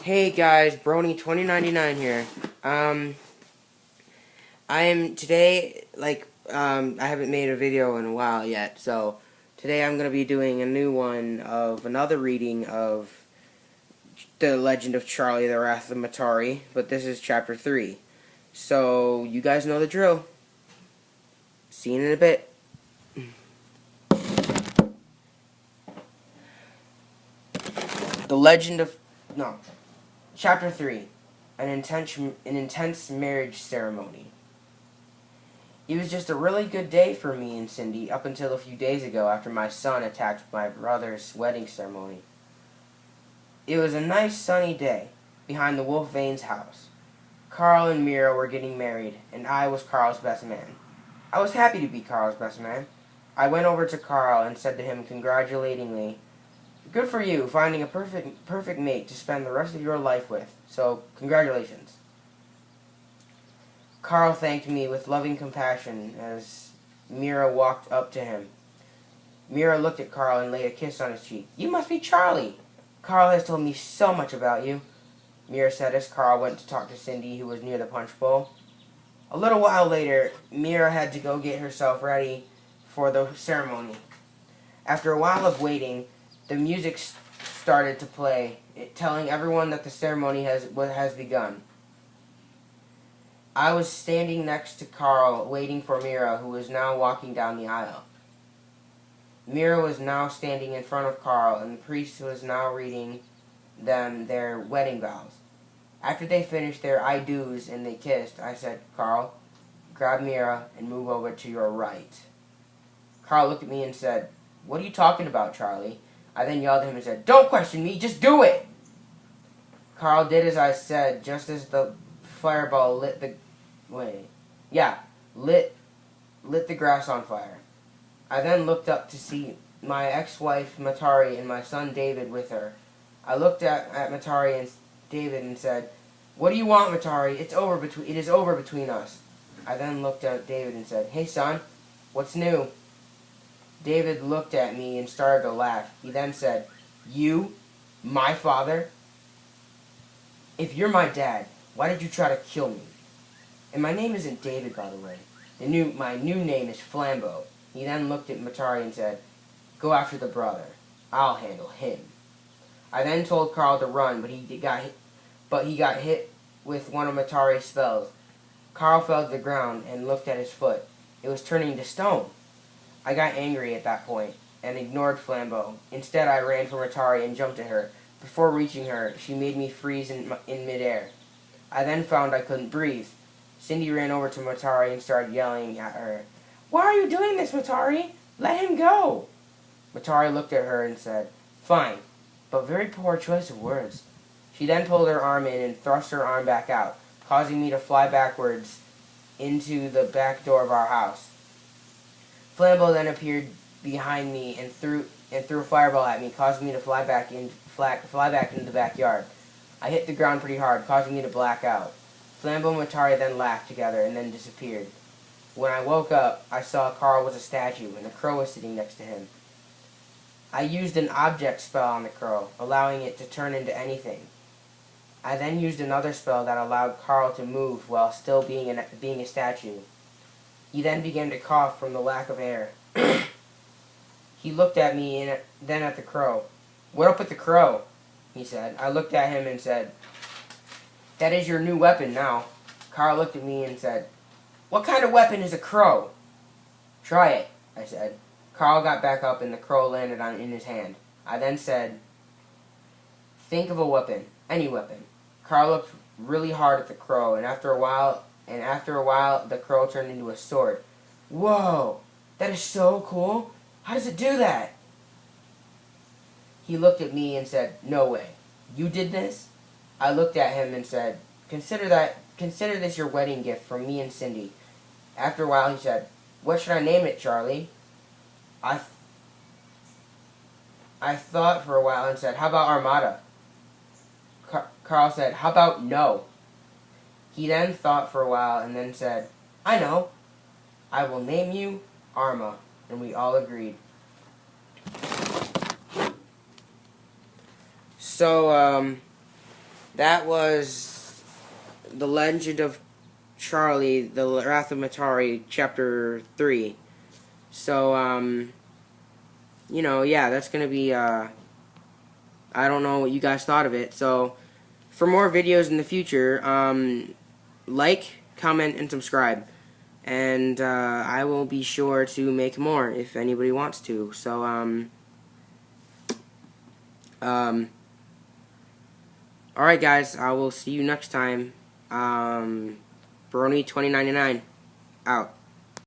Hey guys, Brony 2099 here. I am today, I haven't made a video in a while yet, so today I'm going to be doing a new one of another reading of The Legend of Charlie the Wrath of Matari, but this is chapter 3. So, you guys know the drill. See you in a bit. The Legend of... No. Chapter 3. An intense marriage ceremony. It was just a really good day for me and Cindy up until a few days ago after my son attacked my brother's wedding ceremony. It was a nice sunny day behind the Wolf Vane's house. Carl and Mira were getting married, and I was Carl's best man. I was happy to be Carl's best man. I went over to Carl and said to him congratulatingly, "Good for you, finding a perfect mate to spend the rest of your life with, so congratulations." Carl thanked me with loving compassion as Mira walked up to him. Mira looked at Carl and laid a kiss on his cheek. "You must be Charlie. Carl has told me so much about you," Mira said as Carl went to talk to Cindy, who was near the punch bowl. A little while later, Mira had to go get herself ready for the ceremony. After a while of waiting, the music started to play, telling everyone that the ceremony has begun. I was standing next to Carl, waiting for Mira, who was now walking down the aisle. Mira was now standing in front of Carl, and the priest was now reading them their wedding vows. After they finished their I do's and they kissed, I said, "Carl, grab Mira and move over to your right." Carl looked at me and said, "What are you talking about, Charlie?" I then yelled at him and said, "Don't question me, just do it!" Carl did as I said, just as the fireball lit the grass on fire. I then looked up to see my ex-wife Matari and my son David with her. I looked at Matari and David and said, "What do you want, Matari? It is over between us." I then looked at David and said, "Hey son, what's new?" David looked at me and started to laugh. He then said, "You? My father? If you're my dad, why did you try to kill me? And my name isn't David, by the way. My new name is Flambeau." He then looked at Matari and said, "Go after the brother. I'll handle him." I then told Carl to run, but he got hit with one of Matari's spells. Carl fell to the ground and looked at his foot. It was turning to stone. I got angry at that point and ignored Flambeau. Instead, I ran for Matari and jumped at her. Before reaching her, she made me freeze in midair. I then found I couldn't breathe. Cindy ran over to Matari and started yelling at her. "Why are you doing this, Matari? Let him go!" Matari looked at her and said, "Fine, but very poor choice of words." She then pulled her arm in and thrust her arm back out, causing me to fly backwards into the back door of our house. Flambeau then appeared behind me and threw a fireball at me, causing me to fly back into the backyard. I hit the ground pretty hard, causing me to black out. Flambeau and Matari then laughed together and then disappeared. When I woke up, I saw Carl was a statue and a crow was sitting next to him. I used an object spell on the crow, allowing it to turn into anything. I then used another spell that allowed Carl to move while still being a statue. He then began to cough from the lack of air. He looked at me and then at the crow. "What up with the crow?" he said. I looked at him and said, "That is your new weapon now." Carl looked at me and said, "What kind of weapon is a crow?" "Try it," I said. Carl got back up and the crow landed in his hand. I then said, "Think of a weapon, any weapon." Carl looked really hard at the crow, and after a while, the crow turned into a sword. "Whoa, that is so cool. How does it do that?" He looked at me and said, "No way. You did this?" I looked at him and said, Consider this your wedding gift from me and Cindy." After a while he said, "What should I name it, Charlie?" I thought for a while and said, "How about Armada?" Carl said, "How about no?" He then thought for a while and then said, "I know. I will name you Arma." And we all agreed. So, that was The Legend of Charlie, The Wrath of Matari, Chapter 3. So, you know, yeah, that's gonna be, I don't know what you guys thought of it. So, for more videos in the future, like, comment, and subscribe. And, I will be sure to make more if anybody wants to. So, alright guys, I will see you next time. Brony2099, out.